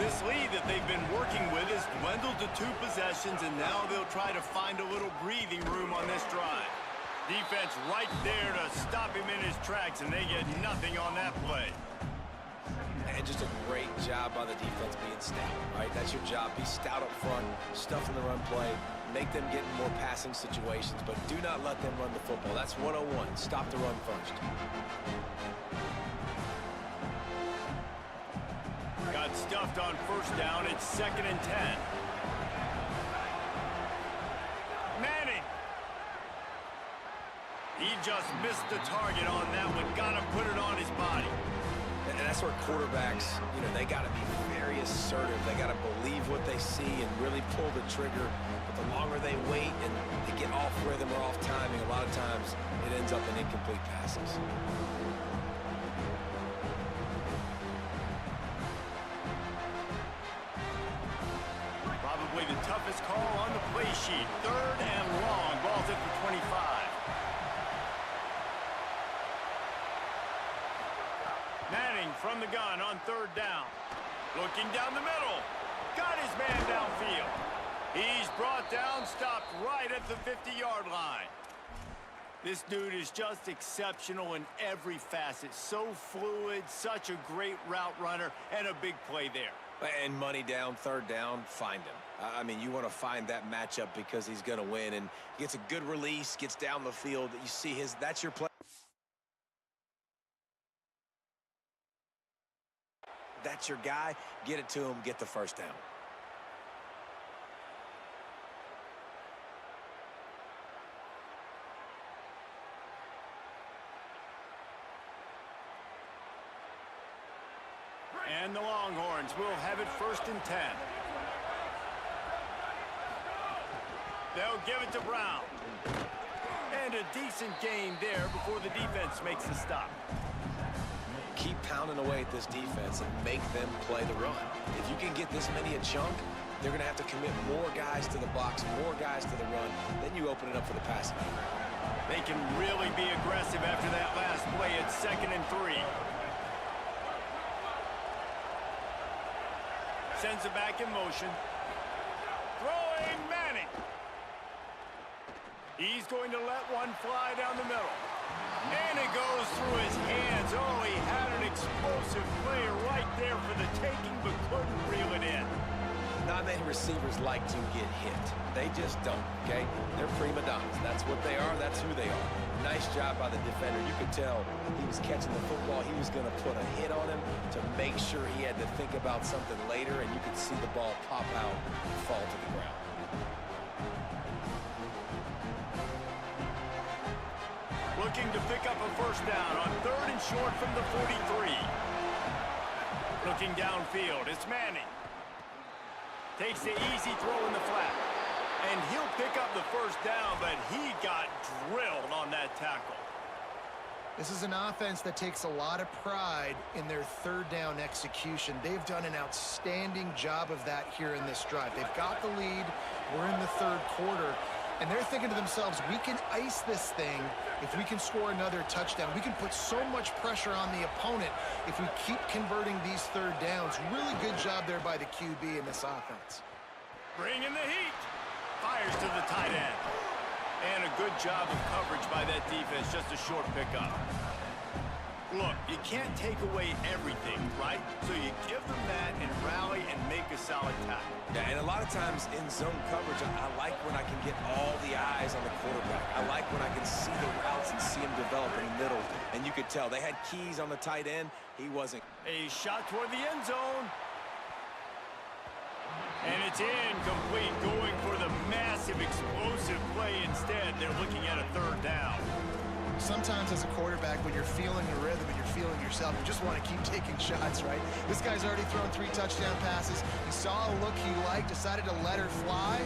S1: This lead that they've been working with has dwindled to 2 possessions, and now they'll try to find a little breathing room on this drive. Defense right there to stop him in his tracks, and they get nothing on that play.
S3: And just a great job by the defense being stout, right? That's your job. Be stout up front, stuff in the run play, make them get in more passing situations, but do not let them run the football. That's 101. Stop the run first.
S1: Got stuffed on 1st down. It's 2nd and 10. Manning He just missed the target on that one. Got to put it on his body.
S3: And that's where quarterbacks, they got to be very assertive. They got to believe what they see and really pull the trigger. But the longer they wait and they get off rhythm or off timing, a lot of times it ends up in incomplete passes.
S1: Probably the toughest call on the play sheet. 3rd and long. Ball's at the 25. Manning from the gun on 3rd down. Looking down the middle. Got his man downfield. He's brought down, stopped right at the 50-yard line. This dude is just exceptional in every facet. So fluid, such a great route runner, and a big play there.
S3: And money down, 3rd down, find him. I mean, you want to find that matchup because he's going to win. And he gets a good release, gets down the field. You see that's your play. That's your guy. Get it to him, get the 1st down.
S1: And the Longhorns will have it 1st and 10. They'll give it to Brown. And a decent gain there before the defense makes the stop.
S3: Keep pounding away at this defense and make them play the run. If you can get this many a chunk, they're going to have to commit more guys to the box, more guys to the run. Then you open it up for the passing.
S1: They can really be aggressive after that last play. It's 2nd and 3. Sends it back in motion. Throwing Manning. He's going to let one fly down the middle. And it goes through his hands. Oh, he had an explosive player right there for the taking, but couldn't reel it in.
S3: Not many receivers like to get hit. They just don't, okay? They're prima donnas. That's what they are. That's who they are. Nice job by the defender. You could tell he was catching the football. He was going to put a hit on him to make sure he had to think about something later, and you could see the ball pop out and fall to the ground.
S1: Looking to pick up a 1st down on 3rd and short from the 43. Looking downfield, it's Manning. Takes the easy throw in the flat. And he'll pick up the 1st down, but he got drilled on that tackle.
S5: This is an offense that takes a lot of pride in their 3rd down execution. They've done an outstanding job of that here in this drive. They've got the lead. We're in the 3rd quarter. And they're thinking to themselves, we can ice this thing if we can score another touchdown. We can put so much pressure on the opponent if we keep converting these 3rd downs. Really good job there by the QB in this offense.
S1: Bringing the heat. Fires to the tight end. And a good job of coverage by that defense. Just a short pickup. Look, you can't take away everything, right? So you give them that and rally and make a solid tackle.
S3: Yeah, and a lot of times in zone coverage, I like when I can get all the eyes on the quarterback. I like when I can see the routes and see him develop in the middle. And you could tell they had keys on the tight end. He wasn't.
S1: A shot toward the end zone. And it's incomplete, going for the massive explosive play instead. They're looking at a 3rd down.
S5: Sometimes as a quarterback, when you're feeling the rhythm and you're feeling yourself, you just want to keep taking shots, right? This guy's already thrown 3 touchdown passes. He saw a look he liked, decided to let her fly.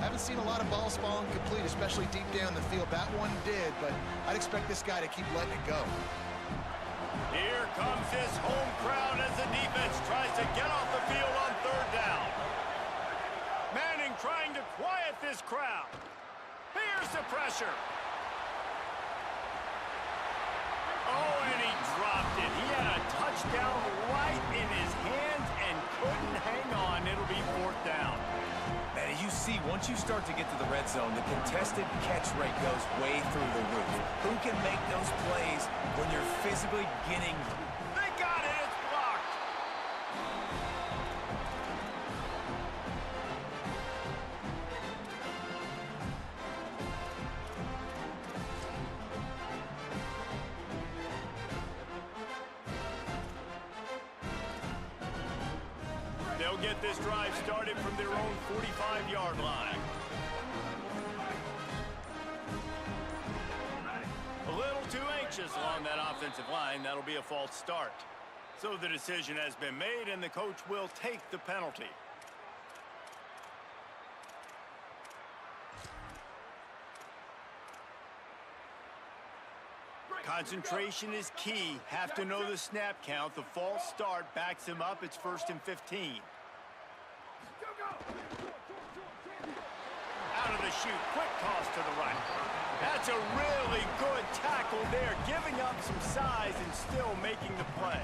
S5: Haven't seen a lot of balls falling complete, especially deep down the field. That one did, but I'd expect this guy to keep letting it go.
S1: Here comes this home crowd as the defense tries to get off the field on 3rd down. Manning trying to quiet this crowd. Here's the pressure. Oh, and he dropped it. He had a touchdown right in his hands and couldn't hang on. It'll be 4th down.
S3: Man, you see, once you start to get to the red zone, the contested catch rate goes way through the roof. Who can make those plays when you're physically getting...
S1: They got it. It's blocked. They'll get this drive started from their own 45-yard line. breaches along that offensive line. That'll be a false start. So the decision has been made, and the coach will take the penalty. Concentration is key. Have to know the snap count. The false start backs him up. It's 1st and 15. Out of the chute. Quick toss to the right. That's a really good tackle there, giving up some size and still making the play.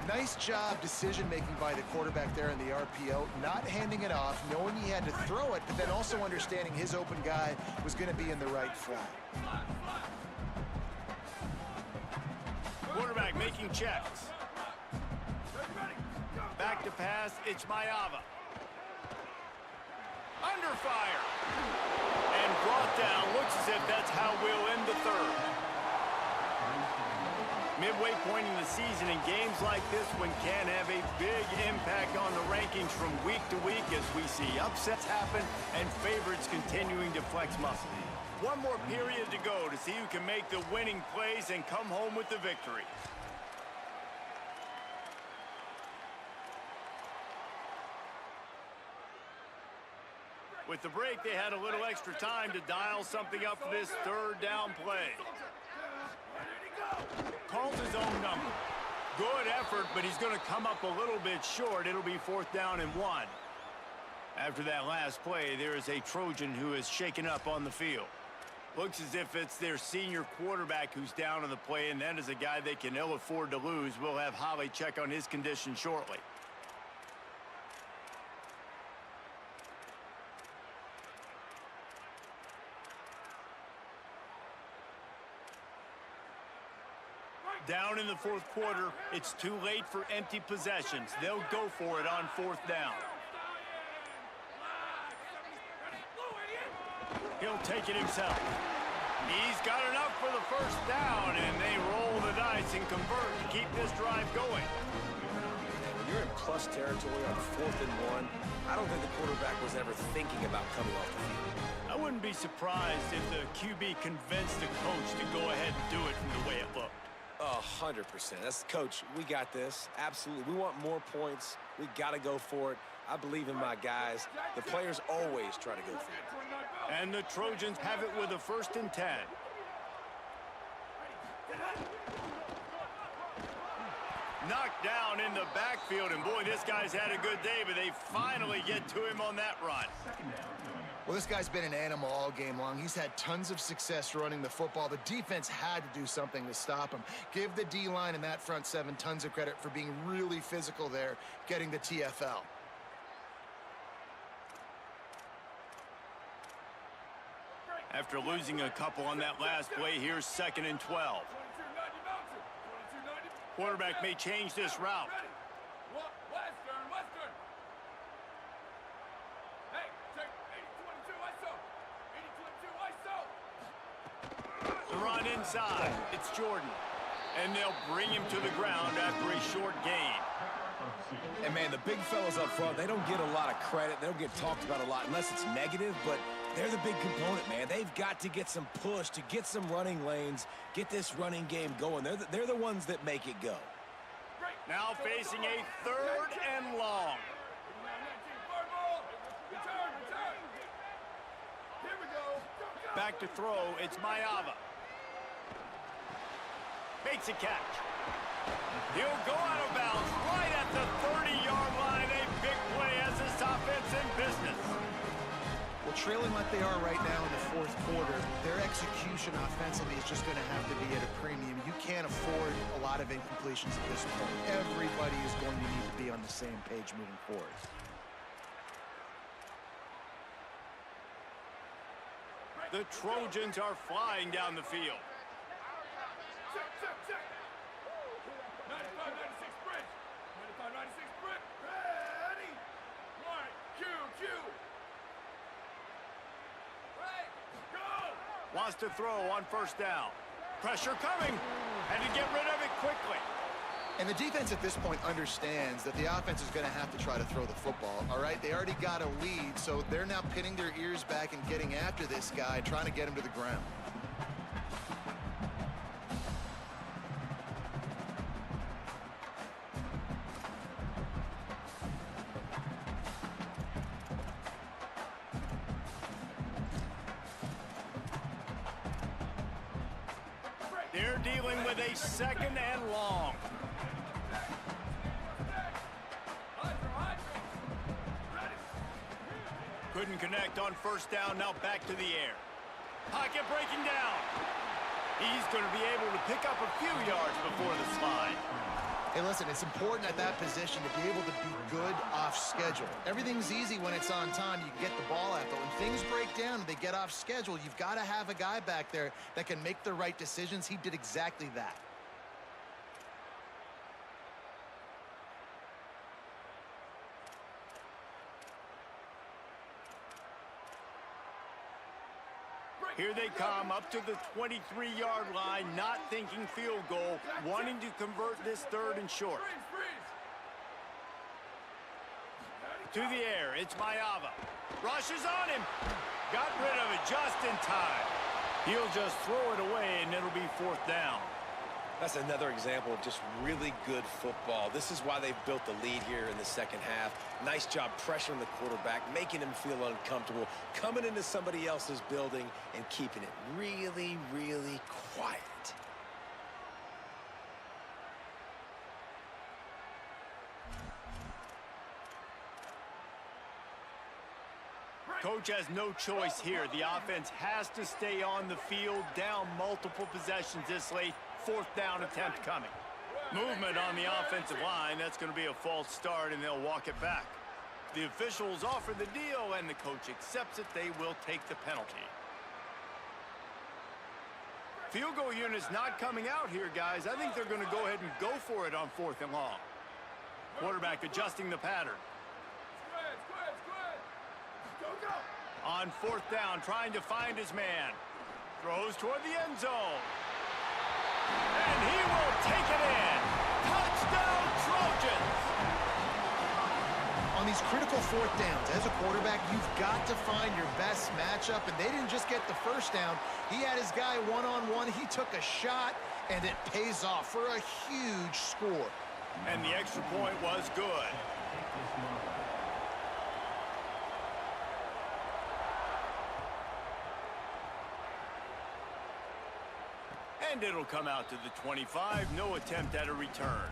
S5: Nice job decision-making by the quarterback there in the RPO, not handing it off, knowing he had to throw it, but then also understanding his open guy was going to be in the right flat.
S1: Quarterback making checks. Back to pass, it's Maiava. Under fire. And brought down. Looks as if that's how we'll end the third. Midway point in the season, and games like this one can have a big impact on the rankings from week to week as we see upsets happen and favorites continuing to flex muscle. One more period to go to see who can make the winning plays and come home with the victory. With the break, they had a little extra time to dial something up for this third down play. Calls his own number. Good effort, but he's going to come up a little bit short. It'll be 4th down and 1. After that last play, there is a Trojan who is shaken up on the field. Looks as if it's their senior quarterback who's down on the play, and that is a guy they can ill afford to lose. We'll have Holly check on his condition shortly. Down in the 4th quarter, it's too late for empty possessions. They'll go for it on 4th down. He'll take it himself. He's got enough for the 1st down, and they roll the dice and convert to keep this drive going.
S3: When you're in plus territory on 4th and 1, I don't think the quarterback was ever thinking about coming off the field.
S1: I wouldn't be surprised if the QB convinced the coach to go ahead and do it from the way it looked.
S3: 100%. That's coach. We got this. Absolutely. We want more points. We got to go for it. I believe in my guys. The players always try to go for it.
S1: And the Trojans have it with a 1st and 10. Knocked down in the backfield, and boy, this guy's had a good day, but they finally get to him on that run.
S5: Well, this guy's been an animal all game long. He's had tons of success running the football. The defense had to do something to stop him. Give the D-line and that front 7 tons of credit for being really physical there, getting the TFL.
S1: After losing a couple on that last play, here's 2nd and 12. Quarterback may change this route. The run inside. It's Jordan. And they'll bring him to the ground after a short gain.
S3: And, man, the big fellas up front, they don't get a lot of credit. They don't get talked about a lot unless it's negative, but they're the big component, man. They've got to get some push, to get some running lanes, get this running game going. They're the ones that make it go.
S1: Now facing a 3rd and long. Back to throw, it's Maiava. Makes a catch. He'll go out of bounds right at the 30-yard line. A big play as this offense in business.
S5: Well, trailing like they are right now in the 4th quarter, their execution offensively is just going to have to be at a premium. You can't afford a lot of incompletions at this point. Everybody is going to need to be on the same page moving forward.
S1: The Trojans are flying down the field. Wants to throw on 1st down. Pressure coming, and to get rid of it quickly.
S5: And the defense at this point understands that the offense is going to have to try to throw the football, all right? They already got a lead, so they're now pinning their ears back and getting after this guy, trying to get him to the ground.
S1: They're dealing with a second and long. Couldn't connect on first down, now back to the air. Pocket breaking down. He's going to be able to pick up a few yards before the slide.
S5: Hey, listen, it's important at that position to be able to be good off schedule. Everything's easy when it's on time. You can get the ball out, but when things break down and they get off schedule, you've got to have a guy back there that can make the right decisions. He did exactly that.
S1: Here they come up to the 23-yard line, not thinking field goal, wanting to convert this third and short. To the air, it's Mayava. Rushes on him. Got rid of it just in time. He'll just throw it away, and it'll be fourth down.
S3: That's another example of just really good football. This is why they've built the lead here in the second half. Nice job pressuring the quarterback, making him feel uncomfortable, coming into somebody else's building and keeping it really, really quiet.
S1: Coach has no choice here. The offense has to stay on the field, down multiple possessions this late. Fourth down attempt coming. Movement on the offensive line. That's going to be a false start, and they'll walk it back. The officials offer the deal, and the coach accepts it. They will take the penalty. Field goal unit's not coming out here, guys. I think they're going to go ahead and go for it on fourth and long. Quarterback adjusting the pattern. On fourth down, trying to find his man. Throws toward the end zone. And he will take it in. Touchdown, Trojans!
S5: On these critical fourth downs, as a quarterback, you've got to find your best matchup, and they didn't just get the first down. He had his guy one-on-one. He took a shot, and it pays off for a huge score.
S1: And the extra point was good. And it'll come out to the 25. No attempt at a return.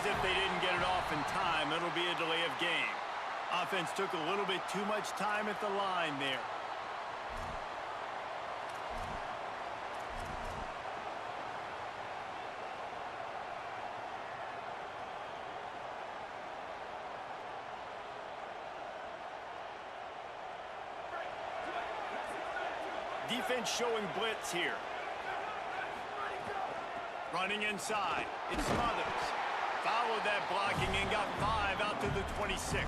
S1: If they didn't get it off in time, it'll be a delay of game. Offense took a little bit too much time at the line there. Defense showing blitz here. Running inside. It's Smothers. Followed that blocking and got 5 out to the 26.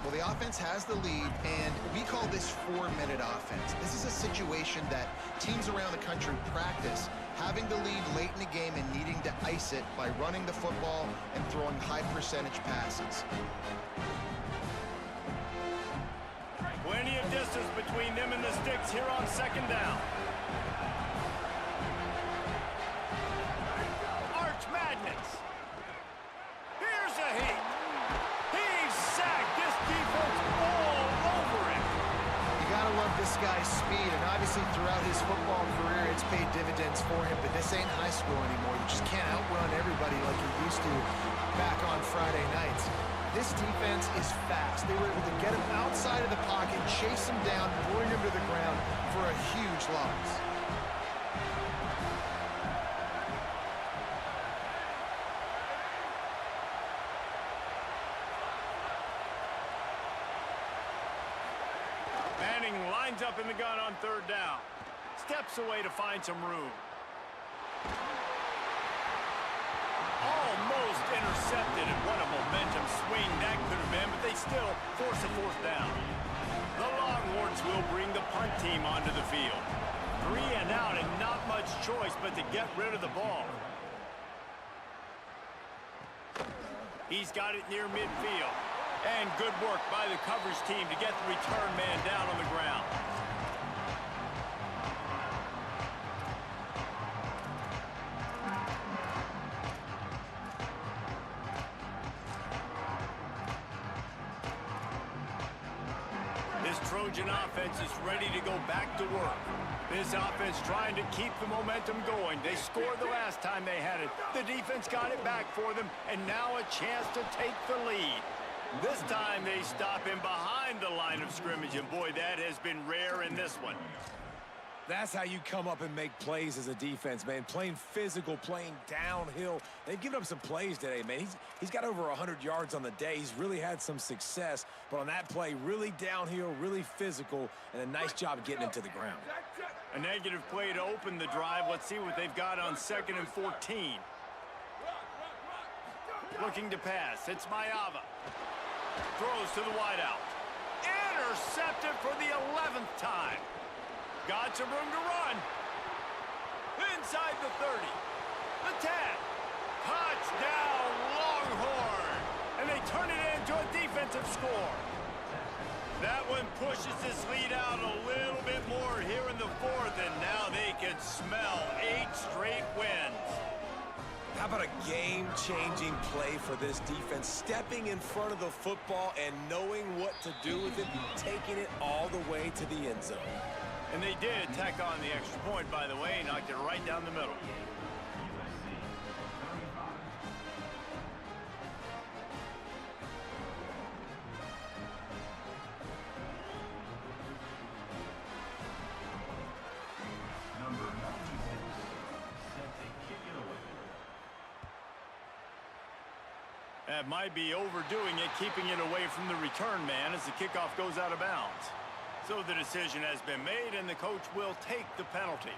S5: Well, the offense has the lead, and we call this 4-minute offense. This is a situation that teams around the country practice, having the lead late in the game and needing to ice it by running the football and throwing high-percentage passes.
S1: Plenty of distance between them and the sticks here on second down. Arch Madness. Here's a heat. He's sacked. This defense all over him.
S5: You gotta love this guy's speed, and obviously throughout his football career, it's paid dividends for him, but this ain't high school anymore. You just can't outrun everybody like you used to back on Friday nights. This defense is fast. They were able to get him outside of the pocket, chase him down, bring him to the ground for a huge loss.
S1: Manning lines up in the gun on third down. Steps away to find some room. Almost intercepted, and what a momentum swing that could have been, but they still force a fourth down. The Longhorns will bring the punt team onto the field. 3 and out and not much choice but to get rid of the ball. He's got it near midfield. And good work by the coverage team to get the return man down on the ground. This Trojan offense is ready to go back to work. This offense trying to keep the momentum going. They scored the last time they had it. The defense got it back for them, and now a chance to take the lead. This time they stop him behind the line of scrimmage, and boy, that has been rare in this one.
S3: That's how you come up and make plays as a defense, man. Playing physical, playing downhill. They've given up some plays today, man. He's got over 100 yards on the day. He's really had some success. But on that play, really downhill, really physical, and a nice job getting him to the ground.
S1: A negative play to open the drive. Let's see what they've got on 2nd and 14. Looking to pass. It's Maiava. Throws to the wideout. Intercepted for the 11th time. Got some room to run. Inside the 30. The 10. Touchdown, Longhorn. And they turn it into a defensive score. That one pushes this lead out a little bit more here in the 4th, and now they can smell 8 straight wins.
S3: How about a game-changing play for this defense? Stepping in front of the football and knowing what to do with it, taking it all the way to the end zone.
S1: And they did tack on the extra point, by the way, knocked it right down the middle.
S7: Number 96, set to kick it away.
S1: That might be overdoing it, keeping it away from the return man as the kickoff goes out of bounds. So the decision has been made, and the coach will take the penalty.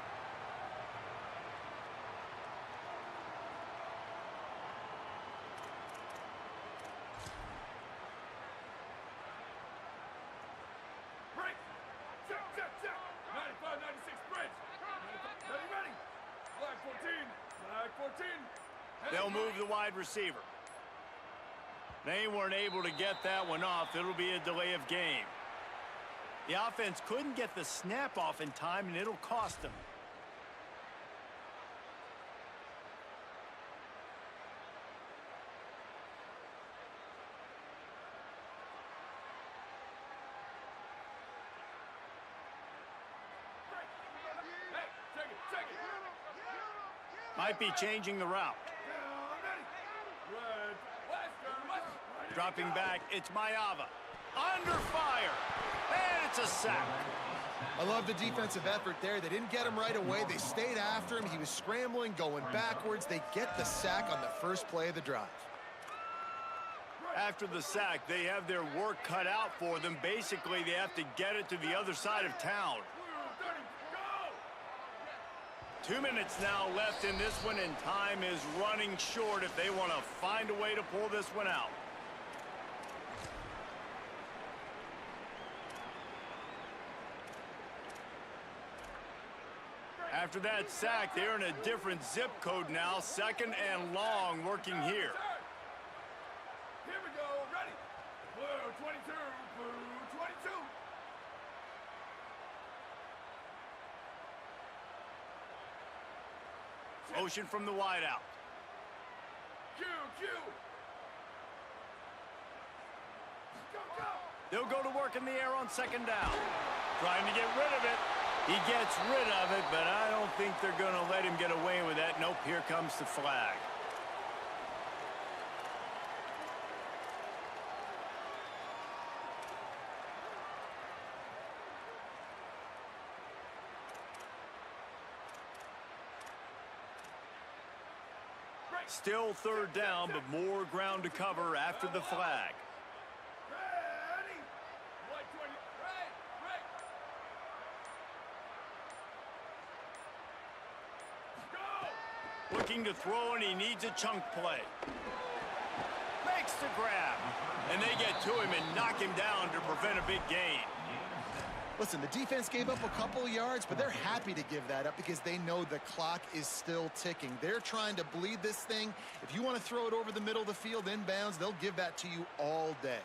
S8: Break! Check, check, check! 95, 96, bridge! Ready, ready! Flag 14! Flag 14!
S1: They'll move the wide receiver. They weren't able to get that one off. It'll be a delay of game. The offense couldn't get the snap off in time, and it'll cost them.
S8: Hey, check it, check it!
S1: Might be changing the route.
S8: Red, western, west!
S1: Dropping back, it's Maiava. Under fire, and it's a sack.
S5: I love the defensive effort there. They didn't get him right away. They stayed after him. He was scrambling, going backwards. They get the sack on the first play of the drive.
S1: After the sack, they have their work cut out for them. Basically, they have to get it to the other side of town. 2 minutes now left in this one, and time is running short if they want to find a way to pull this one out. After that sack, they're in a different zip code now. 2nd and long working here.
S8: Here we go, ready! Blue 22, blue 22!
S1: Motion from the wideout.
S8: Q, Q! Go, go!
S1: They'll go to work in the air on 2nd down. Trying to get rid of it. He gets rid of it, but I don't think they're going to let him get away with that. Nope, here comes the flag. Still 3rd down, but more ground to cover after the flag.
S8: Ready! White 20, right! Go!
S1: Looking to throw, and he needs a chunk play. Makes the grab. And they get to him and knock him down to prevent a big gain.
S5: Listen, the defense gave up a couple yards, but they're happy to give that up because they know the clock is still ticking. They're trying to bleed this thing. If you want to throw it over the middle of the field inbounds, they'll give that to you all day.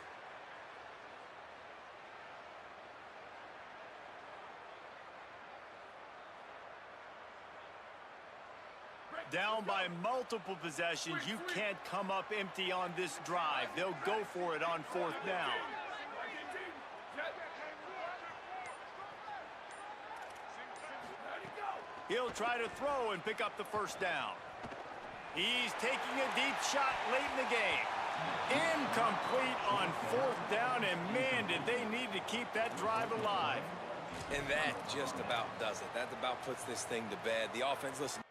S1: Down by multiple possessions, you can't come up empty on this drive. They'll go for it on 4th down. He'll try to throw and pick up the 1st down. He's taking a deep shot late in the game. Incomplete on 4th down, and man, did they need to keep that drive alive.
S3: And that just about does it. That about puts this thing to bed. The offense, listen.